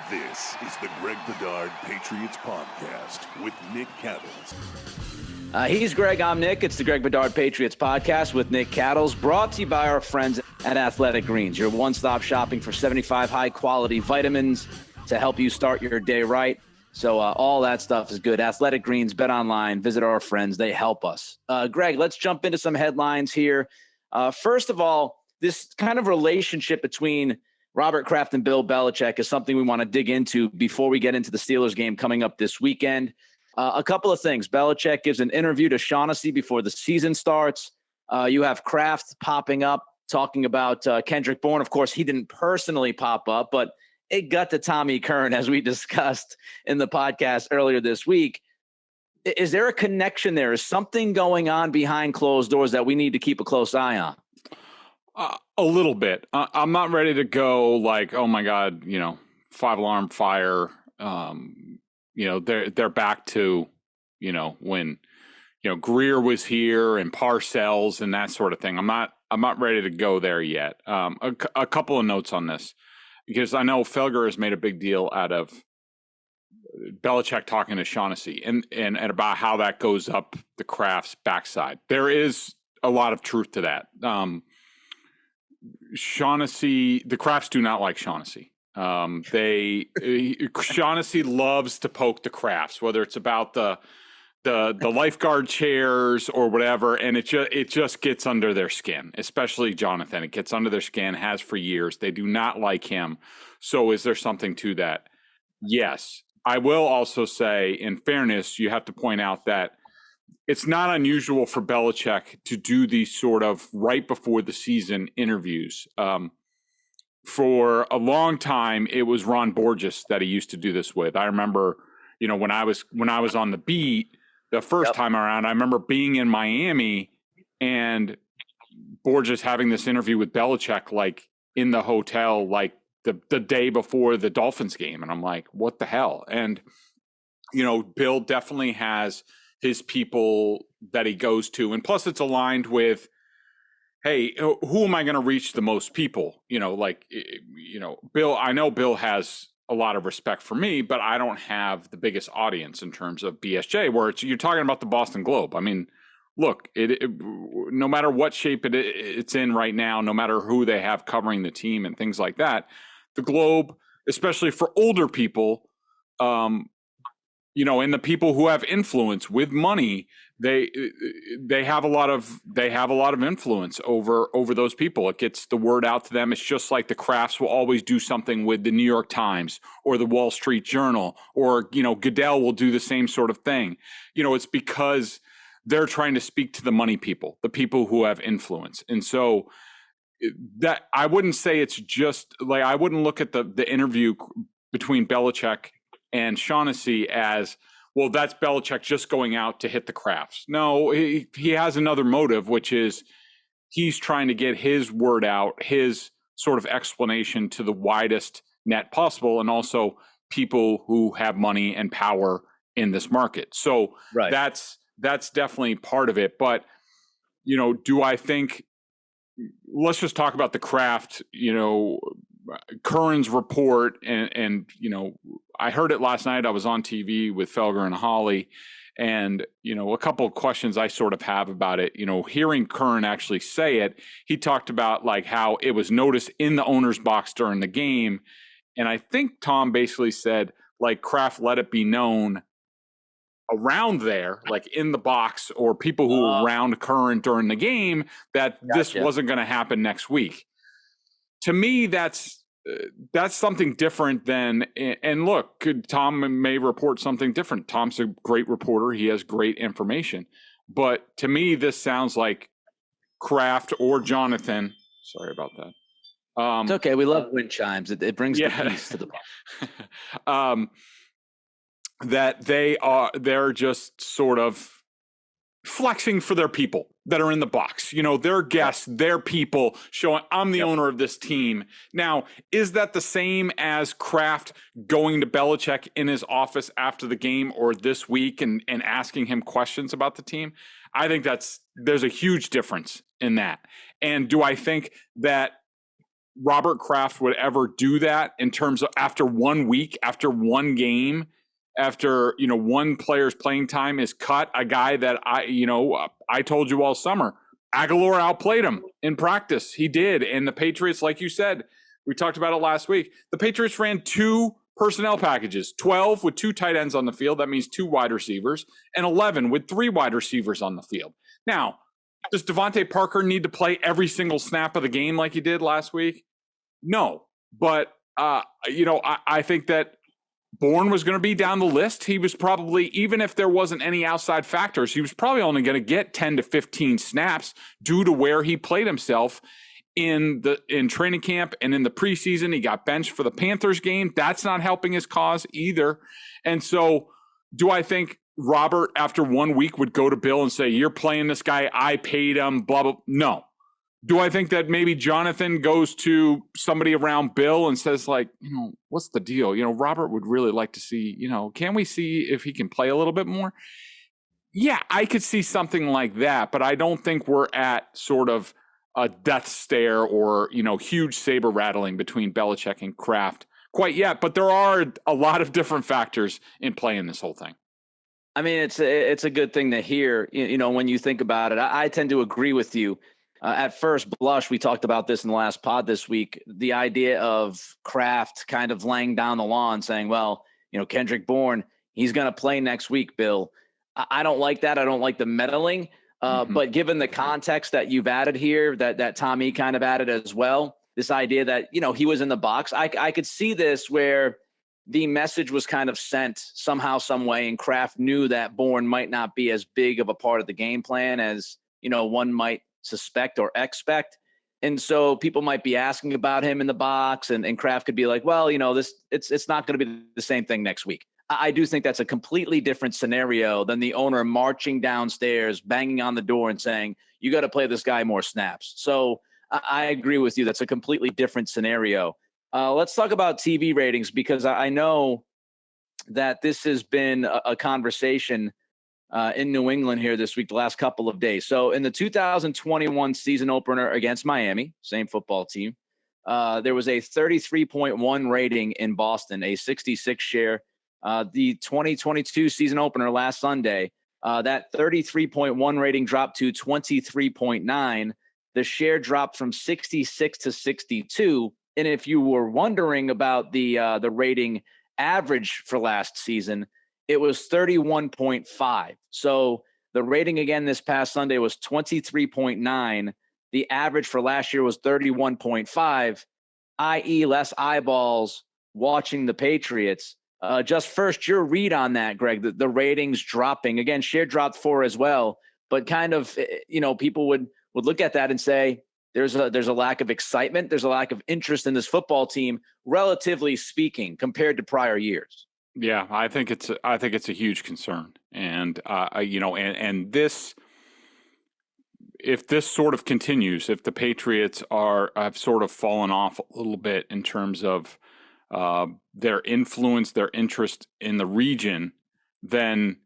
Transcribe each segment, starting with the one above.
This is the Greg Bedard Patriots Podcast with Nick Cattles. He's Greg, I'm Nick. It's the Greg Bedard Patriots Podcast with Nick Cattles, brought to you by our friends at Athletic Greens, your one-stop shopping for 75 high-quality vitamins to help you start your day right. So all that stuff is good. Athletic Greens, bet online, visit our friends. They help us. Greg, let's jump into some headlines here. First of all, this kind of relationship between Robert Kraft and Bill Belichick is something we want to dig into before we get into the Steelers game coming up this weekend. A couple of things. Belichick gives an interview to Shaughnessy before the season starts. You have Kraft popping up, talking about Kendrick Bourne. Of course, he didn't personally pop up, but it got to Tommy Curran, as we discussed in the podcast earlier this week. Is there a connection there? Is something going on behind closed doors that we need to keep a close eye on? A little bit. I'm not ready to go like, oh my God, 5-alarm fire. They're back to, when, Greer was here and Parcells and that sort of thing. I'm not ready to go there yet. A couple of notes on this, because I know Felger has made a big deal out of Belichick talking to Shaughnessy and about how that goes up the Kraft's backside. There is a lot of truth to that. Shaughnessy, the Krafts do not like Shaughnessy. Shaughnessy loves to poke the Krafts, whether it's about the lifeguard chairs or whatever, and it just gets under their skin, especially Jonathan. It gets under their skin, has for years. They do not like him. So is there something to that? Yes. I will also say, in fairness, you have to point out that it's not unusual for Belichick to do these sort of right before the season interviews. For a long time, it was Ron Borges that he used to do this with. I remember, when I was on the beat the first time around, I remember being in Miami and Borges having this interview with Belichick, like in the hotel, like the day before the Dolphins game. And I'm like, what the hell? And, Bill definitely has his people that he goes to. And plus it's aligned with, hey, who am I going to reach the most people? Bill, I know Bill has a lot of respect for me, but I don't have the biggest audience in terms of BSJ, where you're talking about the Boston Globe. I mean, look, no matter what shape it's in right now, no matter who they have covering the team and things like that, the Globe, especially for older people, and the people who have influence with money, they have a lot of influence over those people. It gets the word out to them. It's just like the Krafts will always do something with the New York Times or the Wall Street Journal, or Goodell will do the same sort of thing. It's because they're trying to speak to the money people, the people who have influence. And so that, I wouldn't say it's just like, I wouldn't look at the interview between Belichick and Shaughnessy as, well, that's Belichick just going out to hit the Krafts. No, he has another motive, which is he's trying to get his word out, his sort of explanation to the widest net possible, and also people who have money and power in this market. So right. That's definitely part of it. But, do I think, let's just talk about the Kraft, Curran's report, and I heard it last night. I was on TV with Felger and Holly, and a couple of questions I sort of have about it. Hearing Curran actually say it, he talked about like how it was noticed in the owner's box during the game, and I think Tom basically said like Kraft let it be known around there, like in the box, or people who were around Curran during the game, that this wasn't going to happen next week. To me, that's something different than, and look, Tom may report something different. Tom's a great reporter. He has great information. But to me, this sounds like Kraft or Jonathan. Sorry about that. It's okay. We love wind chimes. It brings the peace to the podcast. That they're just sort of flexing for their people that are in the box, their guests, their people, showing I'm the owner of this team. Now, is that the same as Kraft going to Belichick in his office after the game or this week and asking him questions about the team? I think there's a huge difference in that. And do I think that Robert Kraft would ever do that in terms of after 1 week, after one game, after, one player's playing time is cut, a guy that I told you all summer, Aguilar outplayed him in practice. He did. And the Patriots, like you said, we talked about it last week. The Patriots ran 2 personnel packages, 12 with 2 tight ends on the field. That means 2 wide receivers, and 11 with 3 wide receivers on the field. Now, does Devontae Parker need to play every single snap of the game like he did last week? No. But, I think that Bourne was going to be down the list. He was probably, even if there wasn't any outside factors, he was probably only going to get 10 to 15 snaps due to where he played himself in training camp and in the preseason. He got benched for the Panthers game. That's not helping his cause either. And so do I think Robert, after 1 week, would go to Bill and say, you're playing this guy, I paid him, blah, blah? No. Do I think that maybe Jonathan goes to somebody around Bill and says, like, what's the deal? Robert would really like to see, can we see if he can play a little bit more? Yeah, I could see something like that, but I don't think we're at sort of a death stare or, huge saber rattling between Belichick and Kraft quite yet. But there are a lot of different factors in play in this whole thing. I mean, it's a good thing to hear, when you think about it. I tend to agree with you. At first blush, we talked about this in the last pod this week, the idea of Kraft kind of laying down the law and saying, well, Kendrick Bourne, he's going to play next week, Bill. I don't like that. I don't like the meddling. But given the context that you've added here, that Tommy kind of added as well, this idea that, he was in the box, I could see this where the message was kind of sent somehow, some way, and Kraft knew that Bourne might not be as big of a part of the game plan as, one might suspect or expect. And so people might be asking about him in the box, and Kraft could be like, well, it's not going to be the same thing next week. I do think that's a completely different scenario than the owner marching downstairs, banging on the door and saying, you got to play this guy more snaps. So I agree with you. That's a completely different scenario. Let's talk about TV ratings, because I know that this has been a conversation in New England here this week, the last couple of days. So in the 2021 season opener against Miami, same football team, there was a 33.1 rating in Boston, a 66 share. The 2022 season opener last Sunday, that 33.1 rating dropped to 23.9. The share dropped from 66 to 62. And if you were wondering about the rating average for last season, it was 31.5. So the rating again this past Sunday was 23.9. The average for last year was 31.5, i.e. less eyeballs watching the Patriots. Just first, your read on that, Greg, the ratings dropping. Again, share dropped 4 as well, but kind of, people would look at that and say, there's a lack of excitement. There's a lack of interest in this football team, relatively speaking, compared to prior years. Yeah, I think it's a huge concern, and and this, if this sort of continues, if the Patriots have sort of fallen off a little bit in terms of their influence, their interest in the region, then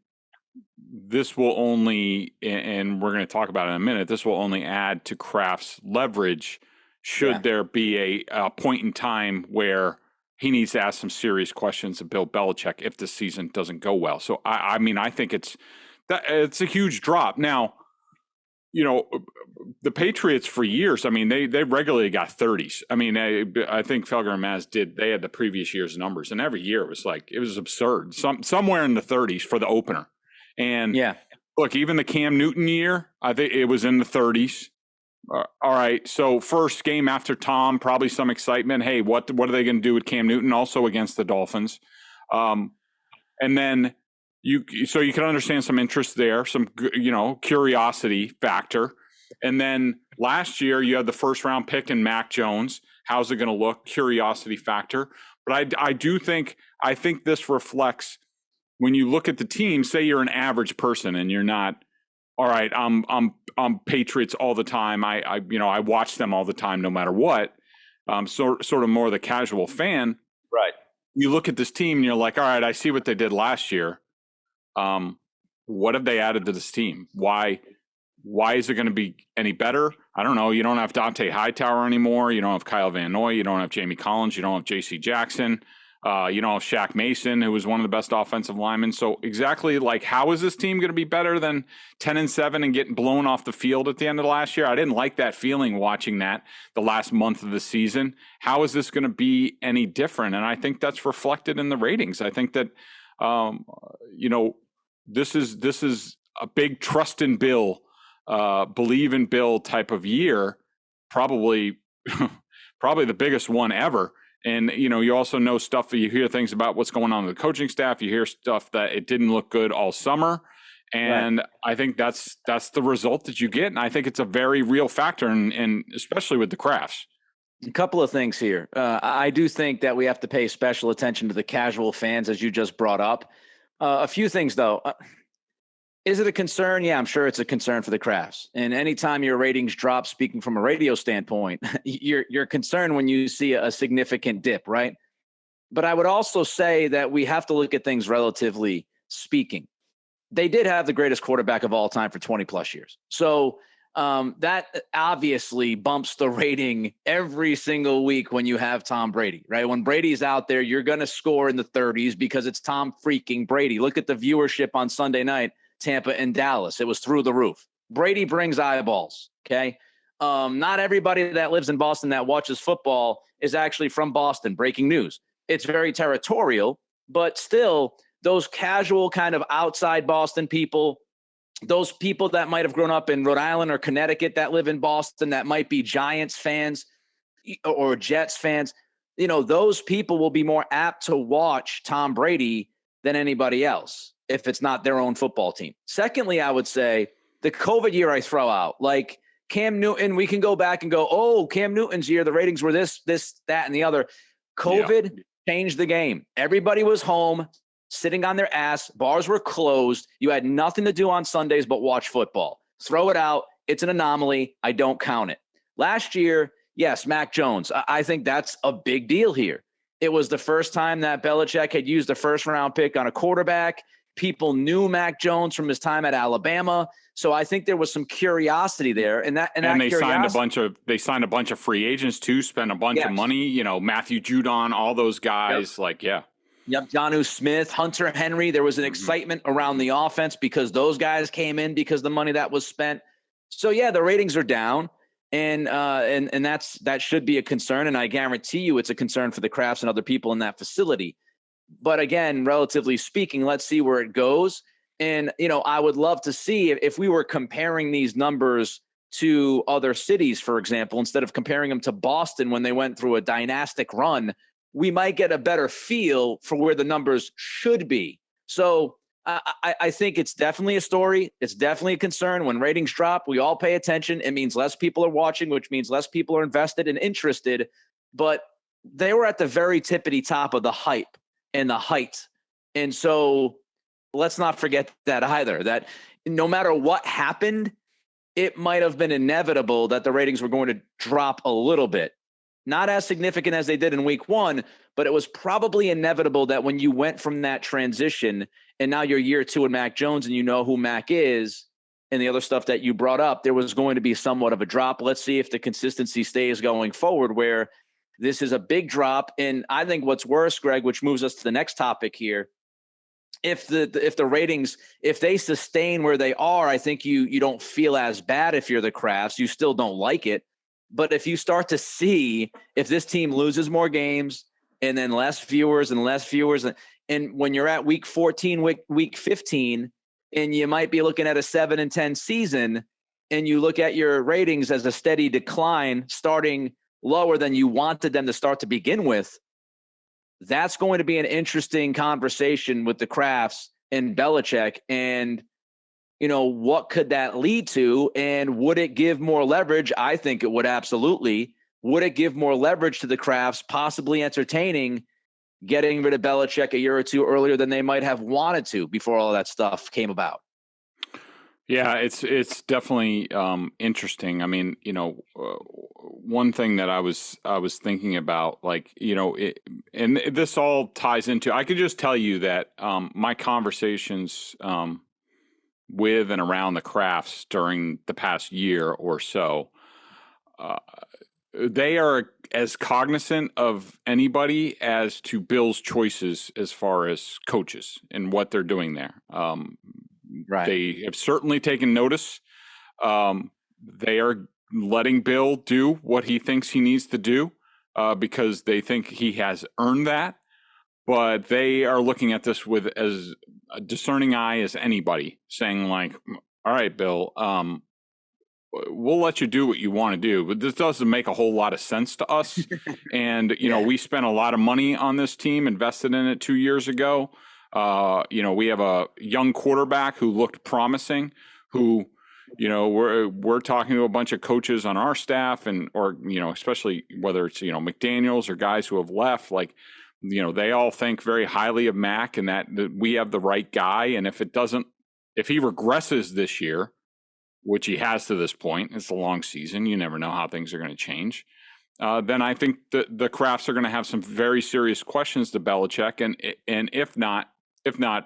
this will only, and we're going to talk about it in a minute, this will only add to Kraft's leverage should there be a point in time where he needs to ask some serious questions of Bill Belichick if the season doesn't go well. So, I mean, I think it's a huge drop. Now, the Patriots for years, I mean, they regularly got 30s. I mean, I think Felger and Maz they had the previous year's numbers, and every year it was absurd. Somewhere in the 30s for the opener. And look, even the Cam Newton year, I think it was in the 30s. All right, so first game after Tom, probably some excitement. Hey, what are they going to do with Cam Newton? Also against the Dolphins, and then you can understand some interest there, some curiosity factor. And then last year you had the first round pick in Mac Jones. How's it going to look? Curiosity factor. But I think this reflects when you look at the team. Say you're an average person and you're not. All right, I'm Patriots all the time. I watch them all the time, no matter what. Sort of more the casual fan. Right. You look at this team and you're like, all right, I see what they did last year. What have they added to this team? Why Why is it going to be any better? I don't know. You don't have Dante Hightower anymore. You don't have Kyle Van Noy. You don't have Jamie Collins. You don't have J.C. Jackson. You don't have Shaq Mason, who was one of the best offensive linemen. So exactly, like, how is this team going to be better than 10-7 and getting blown off the field at the end of last year? I didn't like that feeling watching that the last month of the season. How is this going to be any different? And I think that's reflected in the ratings. I think that, this is a big trust in Bill, believe in Bill type of year, probably the biggest one ever. And, you also know stuff, you hear things about what's going on with the coaching staff. You hear stuff that it didn't look good all summer. And right. I think that's the result that you get. And I think it's a very real factor, and especially with the Krafts. A couple of things here. I do think that we have to pay special attention to the casual fans, as you just brought up. A few things, though. Is it a concern? Yeah, I'm sure it's a concern for the Krafts. And anytime your ratings drop, speaking from a radio standpoint, you're concerned when you see a significant dip, right? But I would also say that we have to look at things relatively speaking. They did have the greatest quarterback of all time for 20 plus years. So that obviously bumps the rating every single week when you have Tom Brady, right? When Brady's out there, you're going to score in the 30s because it's Tom freaking Brady. Look at the viewership on Sunday night. Tampa and Dallas. It was through the roof. Brady brings eyeballs. Okay. Not everybody that lives in Boston that watches football is actually from Boston. Breaking news. It's very territorial, but still those casual kind of outside Boston people, those people that might have grown up in Rhode Island or Connecticut that live in Boston, that might be Giants fans or Jets fans, those people will be more apt to watch Tom Brady than anybody else if it's not their own football team. Secondly, I would say the COVID year I throw out, like Cam Newton, we can go back and go, oh, Cam Newton's year, the ratings were this, that, and the other. COVID changed the game. Everybody was home, sitting on their ass. Bars were closed. You had nothing to do on Sundays but watch football. Throw it out. It's an anomaly. I don't count it. Last year, yes, Mac Jones. I think that's a big deal here. It was the first time that Belichick had used a first-round pick on a quarterback. People knew Mac Jones from his time at Alabama, so I think there was some curiosity there, and they signed a bunch of free agents too, spent a bunch of money. Matthew Judon, all those guys, Yep, Jonnu Smith, Hunter Henry. There was an excitement around the offense because those guys came in because of the money that was spent. So the ratings are down, and that should be a concern, and I guarantee you it's a concern for the Krafts and other people in that facility. But again, relatively speaking, let's see where it goes. And, I would love to see if we were comparing these numbers to other cities, for example, instead of comparing them to Boston when they went through a dynastic run, we might get a better feel for where the numbers should be. So I think it's definitely a story. It's definitely a concern. When ratings drop, we all pay attention. It means less people are watching, which means less people are invested and interested. But they were at the very tippity top of the hype and the height. And so let's not forget that either, that no matter what happened, it might have been inevitable that the ratings were going to drop a little bit. Not as significant as they did in week one, but it was probably inevitable that when you went from that transition and now you're year two in Mac Jones and you know who Mac is and the other stuff that you brought up, there was going to be somewhat of a drop. Let's see if the consistency stays going forward, where this is a big drop. And I think what's worse, Greg, which moves us to the next topic here, if the ratings, if they sustain where they are, I think you don't feel as bad if you're the Krafts. You still don't like it. But if you start to see if this team loses more games and then less viewers, and when you're at week 14, week 15, and you might be looking at a 7-10 season, and you look at your ratings as a steady decline, starting lower than you wanted them to start to begin with, that's going to be an interesting conversation with the Krafts and Belichick. And, what could that lead to? And would it give more leverage? I think it would absolutely. Would it give more leverage to the Krafts, possibly entertaining getting rid of Belichick a year or two earlier than they might have wanted to before all that stuff came about? Yeah, it's definitely interesting. I mean, one thing that I was thinking about, and this all ties into, I could just tell you that my conversations with and around the Krafts during the past year or so, they are as cognizant of anybody as to Bill's choices as far as coaches and what they're doing there. Right. They have certainly taken notice. They are letting Bill do what he thinks he needs to do because they think he has earned that. But they are looking at this with as a discerning eye as anybody, saying like, all right, Bill, we'll let you do what you want to do, but this doesn't make a whole lot of sense to us. And, you know, we spent a lot of money on this team, invested in it 2 years ago. You know, we have a young quarterback who looked promising, who, you know, we're talking to a bunch of coaches on our staff or, you know, especially whether it's, you know, McDaniels or guys who have left, like, you know, they all think very highly of Mac and that we have the right guy. And if he regresses this year, which he has to this point, it's a long season, you never know how things are going to change. Then I think the Krafts are going to have some very serious questions to Belichick. And if not,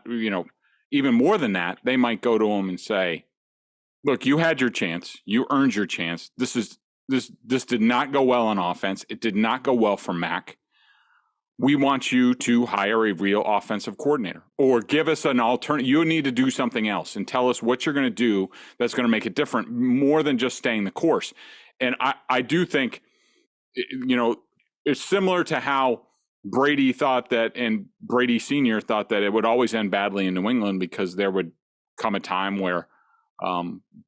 you know, even more than that, they might go to him and say, look, you had your chance. You earned your chance. This did not go well on offense. It did not go well for Mac. We want you to hire a real offensive coordinator or give us an alternative. You need to do something else and tell us what you're going to do that's going to make it different, more than just staying the course. And I do think, you know, it's similar to how Brady thought that, and Brady Sr. thought that it would always end badly in New England because there would come a time where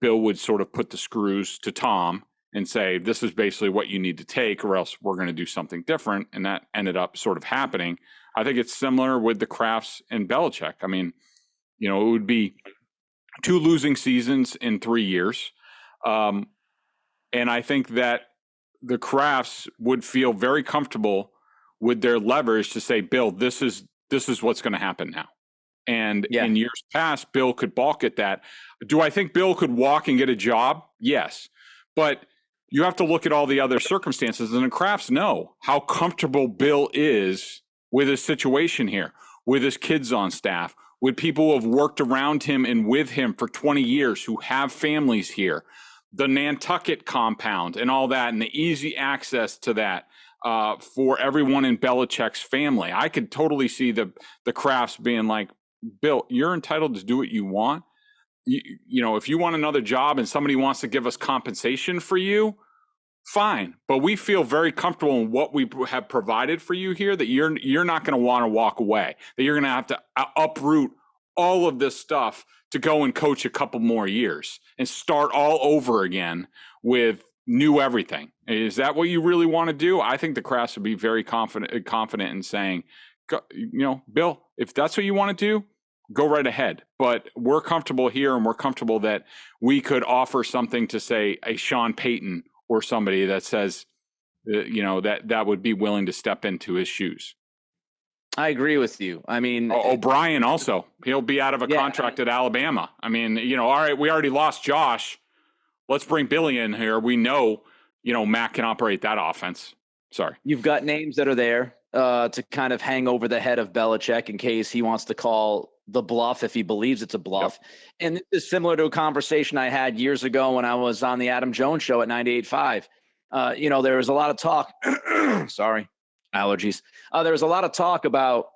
Bill would sort of put the screws to Tom and say, this is basically what you need to take or else we're going to do something different. And that ended up sort of happening. I think it's similar with the Krafts and Belichick. I mean, you know, it would be 2 losing seasons in 3 years. And I think that the Krafts would feel very comfortable with their leverage to say, Bill, this is what's going to happen now. And in years past, Bill could balk at that. Do I think Bill could walk and get a job? Yes. But you have to look at all the other circumstances, and the Krafts know how comfortable Bill is with his situation here, with his kids on staff, with people who have worked around him and with him for 20 years who have families here, the Nantucket compound and all that, and the easy access to that for everyone in Belichick's family. I could totally see the Krafts being like, Bill, you're entitled to do what you want. You know, if you want another job and somebody wants to give us compensation for you, fine. But we feel very comfortable in what we have provided for you here, that you're not going to want to walk away, that you're going to have to uproot all of this stuff to go and coach a couple more years and start all over again with new everything. Is that what you really want to do? I think the Krafts would be very confident in saying, you know, Bill, if that's what you want to do, go right ahead. But we're comfortable here, and we're comfortable that we could offer something to, say, a Sean Payton or somebody that says, you know, that would be willing to step into his shoes. I agree with you. I mean, O'Brien also, he'll be out of a contract at Alabama. I mean, you know, all right, we already lost Josh. Let's bring Billy in here. We know, you know, Matt can operate that offense. Sorry. You've got names that are there to kind of hang over the head of Belichick in case he wants to call the bluff, if he believes it's a bluff. Yep. And this is similar to a conversation I had years ago when I was on the Adam Jones show at 98.5. You know, there was a lot of talk. Sorry, allergies. There was a lot of talk about,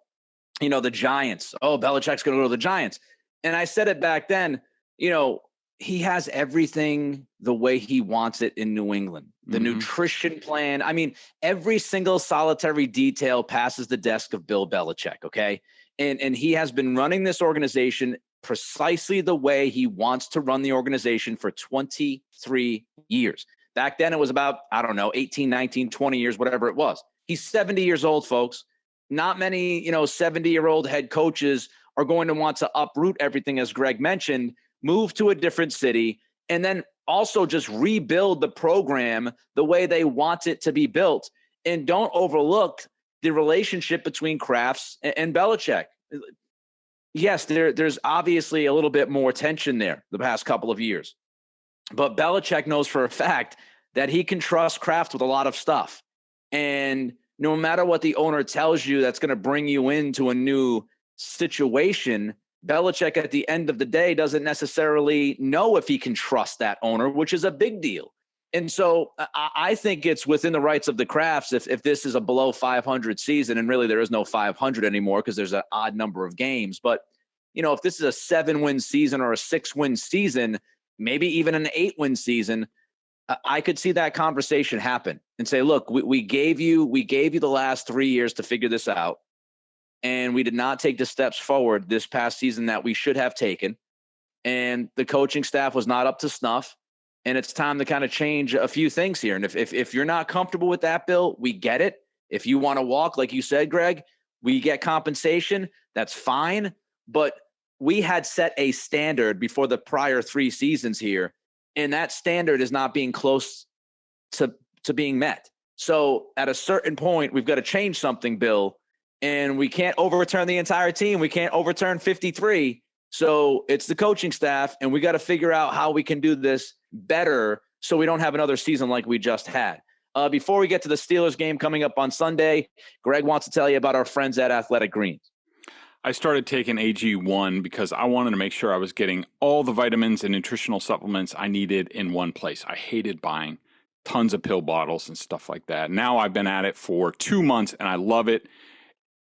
you know, the Giants. Oh, Belichick's going to go to the Giants. And I said it back then, you know, he has everything the way he wants it in New England. The nutrition plan. I mean, every single solitary detail passes the desk of Bill Belichick, okay? And he has been running this organization precisely the way he wants to run the organization for 23 years. Back then, it was about, 18, 19, 20 years, whatever it was. He's 70 years old, folks. Not many, 70-year-old head coaches are going to want to uproot everything, as Greg mentioned, move to a different city, and then also just rebuild the program the way they want it to be built. And don't overlook the relationship between Krafts and Belichick. Yes, there's obviously a little bit more tension there the past couple of years. But Belichick knows for a fact that he can trust Kraft with a lot of stuff. And no matter what the owner tells you that's going to bring you into a new situation, Belichick at the end of the day doesn't necessarily know if he can trust that owner, which is a big deal. And so I think it's within the rights of the Krafts if this is a below 500 season, and really there is no 500 anymore because there's an odd number of games. But, if this is a 7-win season or a 6-win season, maybe even an 8-win season, I could see that conversation happen and say, look, we gave you the last 3 years to figure this out. And we did not take the steps forward this past season that we should have taken. And the coaching staff was not up to snuff. And it's time to kind of change a few things here. And if you're not comfortable with that, Bill, we get it. If you want to walk, like you said, Greg, we get compensation. That's fine. But we had set a standard before the prior 3 seasons here. And that standard is not being close to being met. So at a certain point, we've got to change something, Bill. And we can't overturn the entire team. We can't overturn 53. So it's the coaching staff, and we got to figure out how we can do this better so we don't have another season like we just had. Before we get to the Steelers game coming up on Sunday, Greg wants to tell you about our friends at Athletic Greens. I started taking AG1 because I wanted to make sure I was getting all the vitamins and nutritional supplements I needed in one place. I hated buying tons of pill bottles and stuff like that. Now I've been at it for 2 months, and I love it.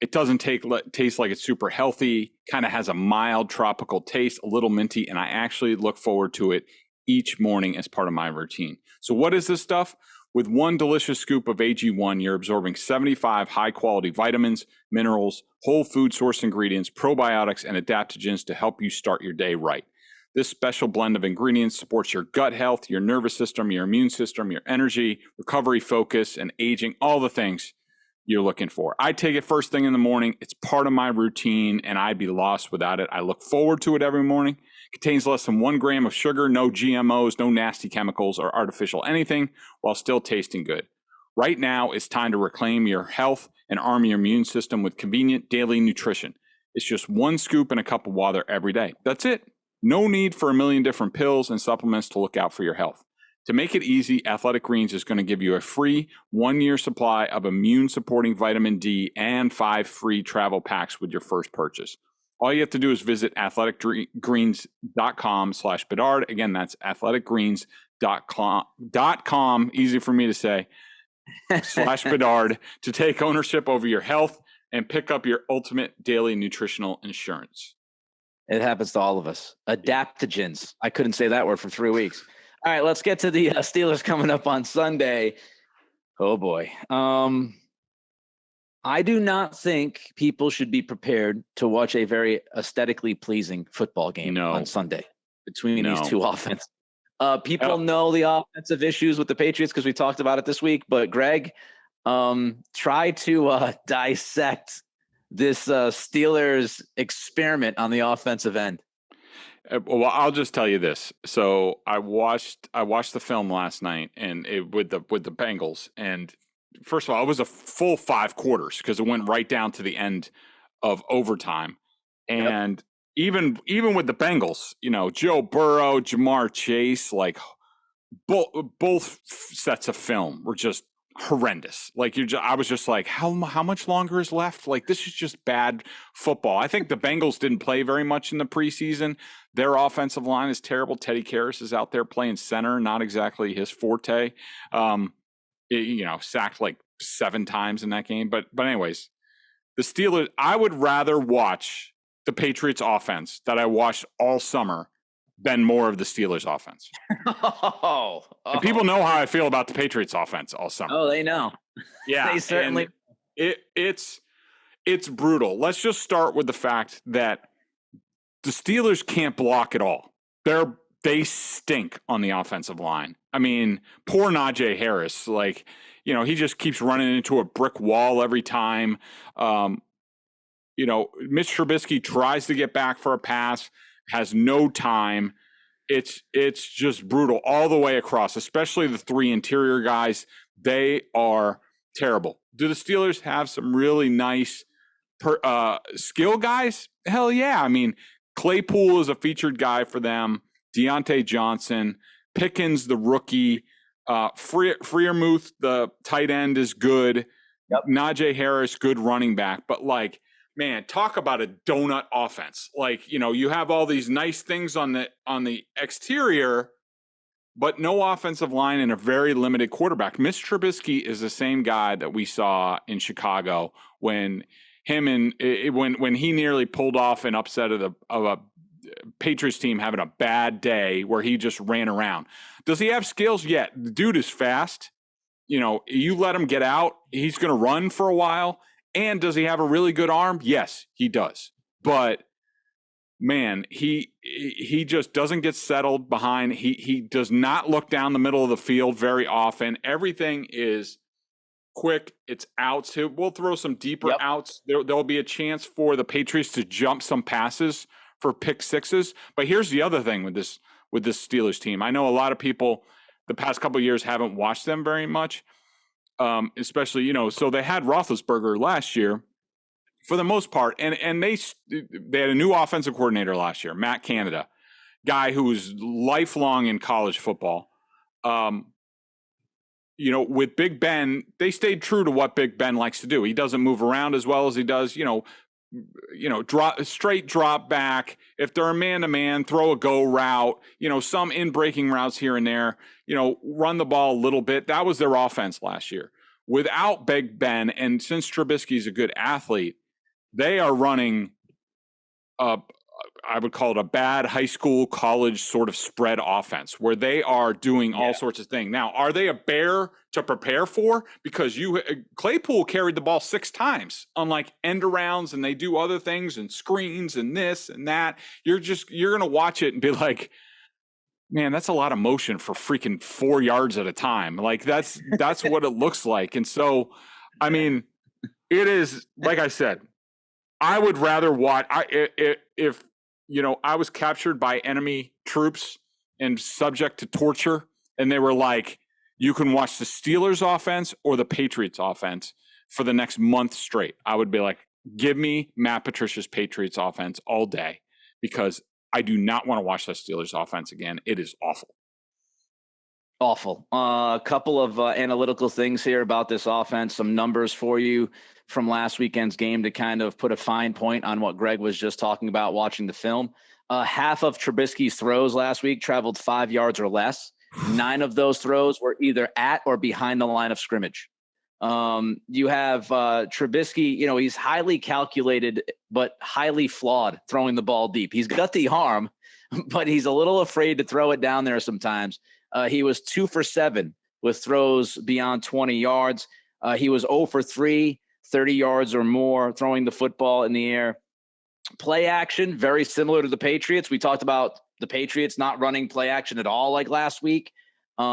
It doesn't taste like it's super healthy, kind of has a mild tropical taste, a little minty, and I actually look forward to it each morning as part of my routine. So what is this stuff? With one delicious scoop of AG1, you're absorbing 75 high-quality vitamins, minerals, whole food source ingredients, probiotics, and adaptogens to help you start your day right. This special blend of ingredients supports your gut health, your nervous system, your immune system, your energy, recovery, focus, and aging, all the things you're looking for. I take it first thing in the morning. It's part of my routine, and I'd be lost without it. I look forward to it every morning. It contains less than 1 gram of sugar, no GMOs, no nasty chemicals or artificial anything, while still tasting good. Right now, it's time to reclaim your health and arm your immune system with convenient daily nutrition. It's just 1 scoop and a cup of water every day. That's it. No need for a million different pills and supplements to look out for your health. To make it easy, Athletic Greens is going to give you a free 1-year supply of immune-supporting vitamin D and 5 free travel packs with your first purchase. All you have to do is visit athleticgreens.com/Bedard. Again, that's athleticgreens.com, easy for me to say, /Bedard to take ownership over your health and pick up your ultimate daily nutritional insurance. It happens to all of us. Adaptogens. I couldn't say that word for 3 weeks. All right, let's get to the Steelers coming up on Sunday. Oh, boy. I do not think people should be prepared to watch a very aesthetically pleasing football game on Sunday between these two offenses. People know the offensive issues with the Patriots because we talked about it this week. But, Greg, try to dissect this Steelers experiment on the offensive end. Well, I'll just tell you this. So I watched the film last night, and with the Bengals. And first of all, it was a full 5 quarters because it went right down to the end of overtime. And even with the Bengals, Joe Burrow, Jamar Chase, like both sets of film were just horrendous. Like I was just like, how much longer is left? Like, this is just bad football. I think the Bengals didn't play very much in the preseason. Their offensive line is terrible. Teddy Karras is out there playing center, not exactly his forte. Sacked like 7 times in that game. But anyways, the Steelers, I would rather watch the Patriots offense that I watched all summer than more of the Steelers offense. And people know how I feel about the Patriots offense all summer. Oh, they know. Yeah. They certainly. It's brutal. Let's just start with the fact that the Steelers can't block at all. They stink on the offensive line. I mean, poor Najee Harris, he just keeps running into a brick wall every time. Mitch Trubisky tries to get back for a pass, has no time. It's just brutal all the way across, especially the 3 interior guys. They are terrible. Do the Steelers have some really nice skill guys? Hell yeah. I mean, Claypool is a featured guy for them. Deontay Johnson, Pickens, the rookie, Freiermuth, the tight end, is good. Yep. Najee Harris, good running back. But man, talk about a donut offense. Like, you have all these nice things on the exterior, but no offensive line and a very limited quarterback. Mitch Trubisky is the same guy that we saw in Chicago when when he nearly pulled off an upset of a Patriots team having a bad day where he just ran around. Does he have skills? Yeah, the dude is fast. You let him get out, he's going to run for a while. And does he have a really good arm? Yes, he does. But man, he just doesn't get settled behind. He does not look down the middle of the field very often. Everything is quick. It's outs. We'll throw some deeper outs. There'll be a chance for the Patriots to jump some passes for pick sixes. But here's the other thing with this Steelers team. I know a lot of people the past couple of years haven't watched them very much, especially, so they had Roethlisberger last year for the most part. And they had a new offensive coordinator last year, Matt Canada, guy who was lifelong in college football. With Big Ben, they stayed true to what Big Ben likes to do. He doesn't move around as well as he does, drop back. If they're a man-to-man, throw a go route, some in-breaking routes here and there, run the ball a little bit. That was their offense last year. Without Big Ben, and since Trubisky's a good athlete, they are running I would call it a bad high school, college sort of spread offense where they are doing all sorts of things. Now, are they a bear to prepare for? Because Claypool carried the ball 6 times on like end arounds, and they do other things and screens and this and that. You're going to watch it and be like, man, that's a lot of motion for freaking 4 yards at a time. Like that's what it looks like. And so, I mean, it is, like I said, I would rather watch if I was captured by enemy troops and subject to torture, and they were like, you can watch the Steelers offense or the Patriots offense for the next month straight. I would be like, give me Matt Patricia's Patriots offense all day, because I do not want to watch the Steelers offense again. It is awful. Awful. A couple of analytical things here about this offense, some numbers for you from last weekend's game to kind of put a fine point on what Greg was just talking about watching the film. Half of Trubisky's throws last week traveled 5 yards or less. 9 of those throws were either at or behind the line of scrimmage. You have Trubisky, he's highly calculated, but highly flawed throwing the ball deep. He's got the arm, but he's a little afraid to throw it down there sometimes. He was 2 for 7 with throws beyond 20 yards. He was 0 for 3, 30 yards or more, throwing the football in the air. Play action, very similar to the Patriots. We talked about the Patriots not running play action at all like last week. The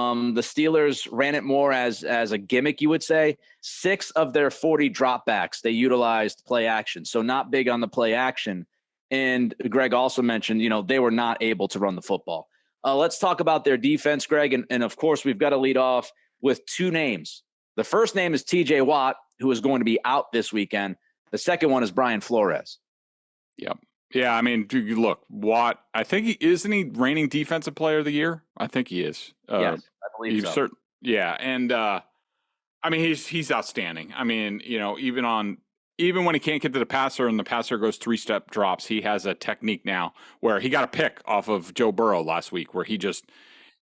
Steelers ran it more as a gimmick, you would say. 6 of their 40 dropbacks, they utilized play action. So not big on the play action. And Greg also mentioned, they were not able to run the football. Let's talk about their defense, Greg. And of course, we've got to lead off with 2 names. The first name is TJ Watt, who is going to be out this weekend. The second one is Brian Flores. Yep. Yeah, I mean, look, Watt, I think isn't he reigning defensive player of the year? I think he is. Yes, I believe so. Yeah, and I mean, he's outstanding. I mean, even when he can't get to the passer and the passer goes 3-step drops, he has a technique now where he got a pick off of Joe Burrow last week where he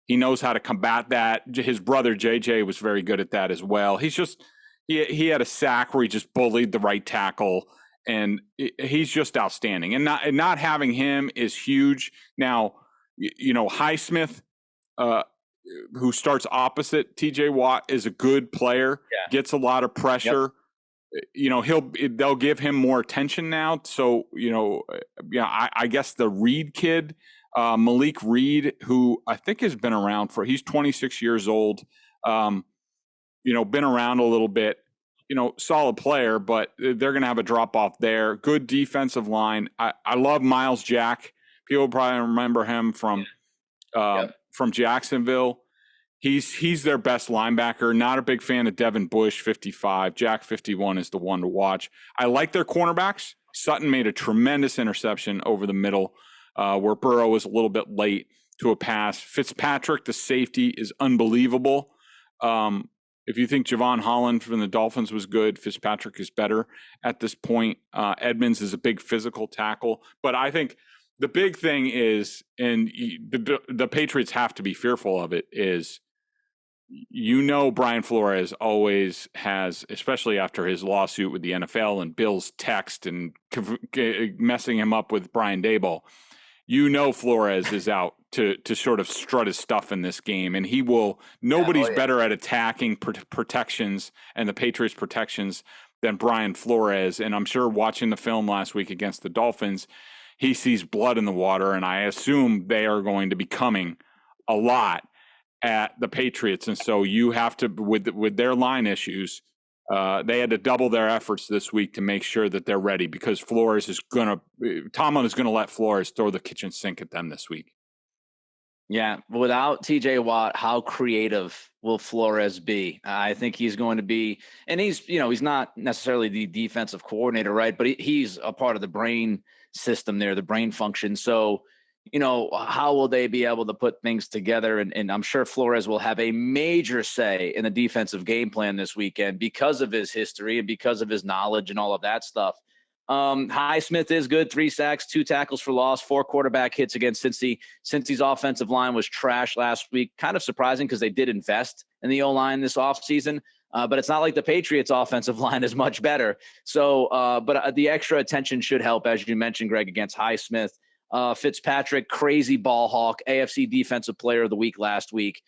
knows how to combat that. His brother JJ was very good at that as well. He had a sack where he just bullied the right tackle, and he's just outstanding. And not having him is huge. Now, Highsmith, who starts opposite TJ Watt, is a good player, gets a lot of pressure. Yep. They'll give him more attention now. So, I guess the Reed kid, Malik Reed, who I think has been around he's 26 years old, been around a little bit, solid player, but they're going to have a drop off there. Good defensive line. I love Miles Jack. People probably remember him from Jacksonville. He's their best linebacker. Not a big fan of Devin Bush, 55. Jack, 51 is the one to watch. I like their cornerbacks. Sutton made a tremendous interception over the middle where Burrow was a little bit late to a pass. Fitzpatrick, the safety, is unbelievable. If you think Javon Holland from the Dolphins was good, Fitzpatrick is better at this point. Edmonds is a big physical tackle. But I think the big thing is, and the Patriots have to be fearful of it, is Brian Flores always has, especially after his lawsuit with the NFL and Bill's text and messing him up with Brian Daboll, Flores is out to sort of strut his stuff in this game, and he will. Nobody's better at attacking protections and the Patriots' protections than Brian Flores. And I'm sure watching the film last week against the Dolphins, he sees blood in the water, and I assume they are going to be coming a lot at the Patriots. And so you have to, with their line issues, they had to double their efforts this week to make sure that they're ready, because Tomlin is going to let Flores throw the kitchen sink at them this week. Yeah, without TJ Watt, how creative will Flores be? I think he's going to be, and he's not necessarily the defensive coordinator, right? But he's a part of the brain system there, the brain function. So, how will they be able to put things together? And I'm sure Flores will have a major say in the defensive game plan this weekend because of his history and because of his knowledge and all of that stuff. Highsmith is good. 3 sacks, 2 tackles for loss, 4 quarterback hits against Cincy. Cincy's offensive line was trash last week. Kind of surprising because they did invest in the O-line this offseason. But it's not like the Patriots' offensive line is much better. So, but the extra attention should help, as you mentioned, Greg, against Highsmith. Fitzpatrick, crazy ball hawk, AFC Defensive Player of the Week last week.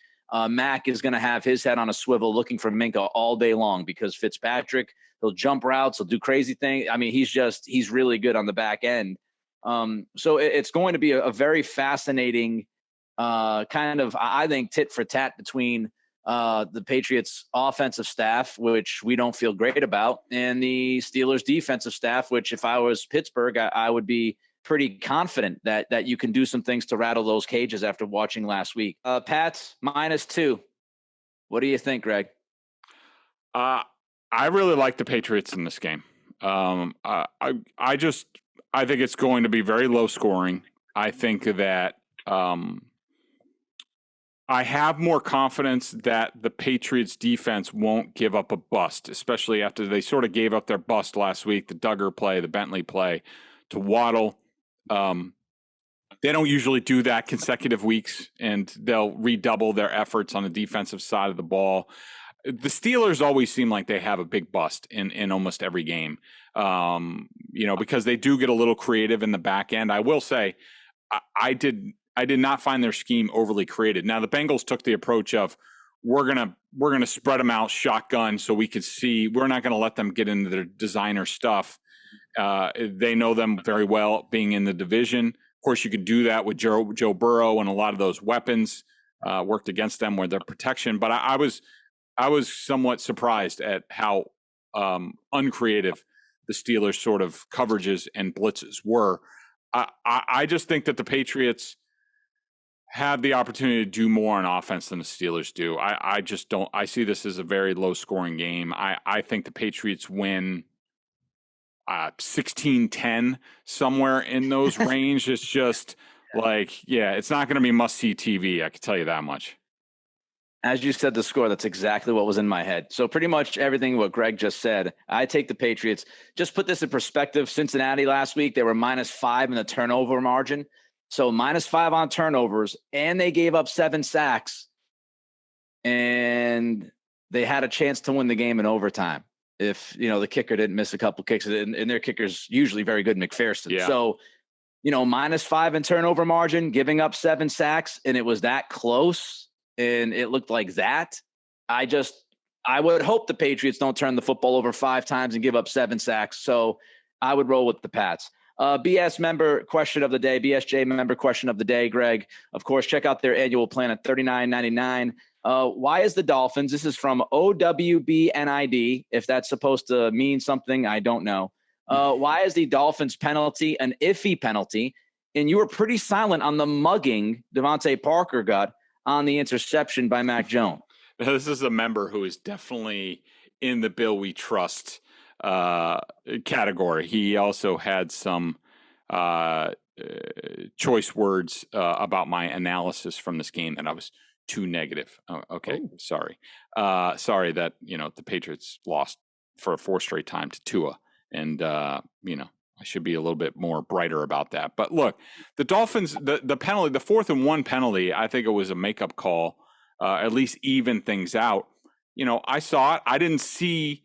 Mack is going to have his head on a swivel looking for Minka all day long, because Fitzpatrick, he'll jump routes, he'll do crazy things. I mean, he's really good on the back end. So it's going to be a very fascinating kind of, I think, tit for tat between the Patriots offensive staff, which we don't feel great about, and the Steelers defensive staff, which if I was Pittsburgh, I would be pretty confident that you can do some things to rattle those cages after watching last week. Pats -2. What do you think, Greg? I really like the Patriots in this game. I think it's going to be very low scoring. I think that I have more confidence that the Patriots defense won't give up a bust, especially after they sort of gave up their bust last week, the Duggar play, the Bentley play to Waddle. They don't usually do that consecutive weeks, and they'll redouble their efforts on the defensive side of the ball. The Steelers always seem like they have a big bust in almost every game, because they do get a little creative in the back end. I will say, I did not find their scheme overly creative. Now the Bengals took the approach of we're gonna spread them out shotgun so we could see. We're not going to let them get into their designer stuff. They know them very well, being in the division. Of course, you could do that with Joe Burrow, and a lot of those weapons worked against them with their protection. But I was somewhat surprised at how uncreative the Steelers' sort of coverages and blitzes were. I just think that the Patriots have the opportunity to do more on offense than the Steelers do. I just don't. I see this as a very low-scoring game. I think the Patriots win 16-10, somewhere in those range. It's just it's not going to be must-see TV. I can tell you that much. As you said the score, that's exactly what was in my head. So pretty much everything what Greg just said, I take the Patriots. Just put this in perspective, Cincinnati last week, they were -5 in the turnover margin. So -5 on turnovers, and they gave up 7 sacks, and they had a chance to win the game in overtime if, the kicker didn't miss a couple kicks, and their kicker's usually very good, McPherson. Yeah. So, -5 in turnover margin, giving up 7 sacks, and it was that close. And it looked like that. I would hope the Patriots don't turn the football over 5 times and give up 7 sacks. So I would roll with the Pats. BSJ member question of the day, Greg. Of course, check out their annual plan at $39.99. Why is the Dolphins? This is from OWBNID. If that's supposed to mean something, I don't know. Why is the Dolphins penalty an iffy penalty? And you were pretty silent on the mugging Devontae Parker got on the interception by Mac Jones. Now, this is a member who is definitely in the Bill We Trust category. He also had some choice words about my analysis from this game that I was too negative. Oh, okay. Ooh. Sorry that, the Patriots lost for a 4th straight time to Tua. And, I should be a little bit more brighter about that. But look, the Dolphins, the penalty, the 4th and 1 penalty, I think it was a makeup call, at least even things out. I saw it. I didn't see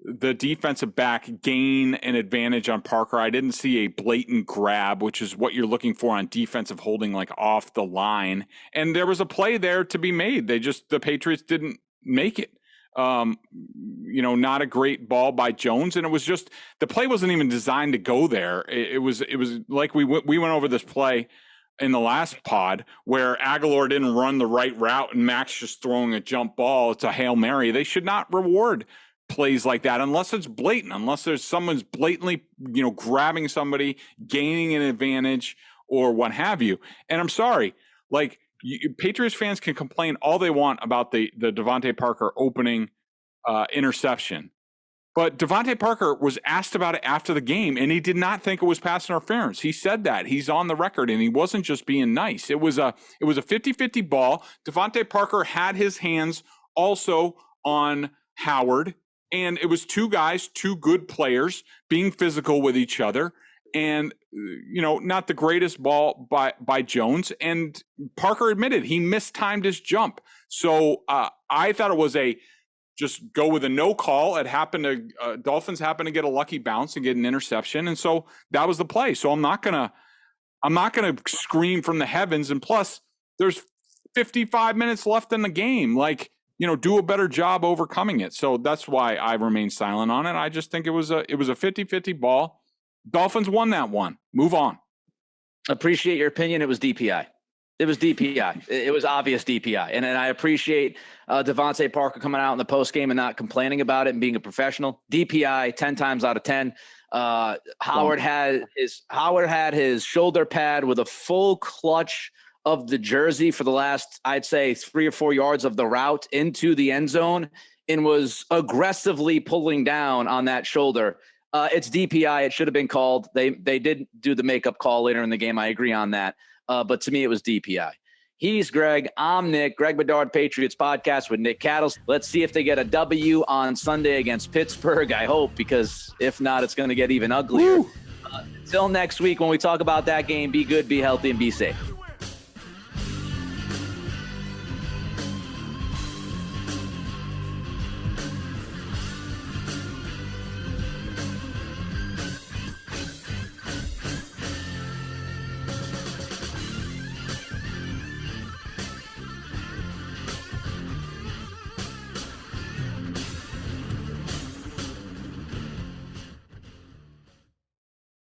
the defensive back gain an advantage on Parker. I didn't see a blatant grab, which is what you're looking for on defensive holding, like off the line. And there was a play there to be made. The Patriots didn't make it. Not a great ball by Jones. And it was just, the play wasn't even designed to go there. It was like we went over this play in the last pod where Aguilar didn't run the right route and Max just throwing a jump ball. It's a Hail Mary. They should not reward plays like that unless it's blatant, unless there's someone's blatantly, grabbing somebody, gaining an advantage or what have you. And I'm sorry, Patriots fans can complain all they want about the Devontae Parker opening interception. But Devontae Parker was asked about it after the game, and he did not think it was pass interference. He said that. He's on the record, and he wasn't just being nice. It was a 50-50 ball. Devontae Parker had his hands also on Howard, and it was two guys, two good players being physical with each other. And, not the greatest ball by Jones. And Parker admitted he mistimed his jump. So I thought it was just go with a no call. It happened to Dolphins happened to get a lucky bounce and get an interception. And so that was the play. So I'm not gonna scream from the heavens. And plus there's 55 minutes left in the game. Do a better job overcoming it. So that's why I remain silent on it. I just think it was a 50-50 ball. Dolphins won that one. Move on. Appreciate your opinion. It was DPI. It was DPI. It was obvious DPI. And I appreciate Devontae Parker coming out in the postgame and not complaining about it and being a professional. DPI 10 times out of 10. Howard had his shoulder pad with a full clutch of the jersey for the last, I'd say, 3 or 4 yards of the route into the end zone and was aggressively pulling down on that shoulder. It's DPI. It should have been called. They did do the makeup call later in the game. I agree on that. But to me, it was DPI. He's Greg. I'm Nick. Greg Bedard Patriots Podcast with Nick Cattles. Let's see if they get a W on Sunday against Pittsburgh. I hope, because if not, it's going to get even uglier. Until next week when we talk about that game, be good, be healthy, and be safe.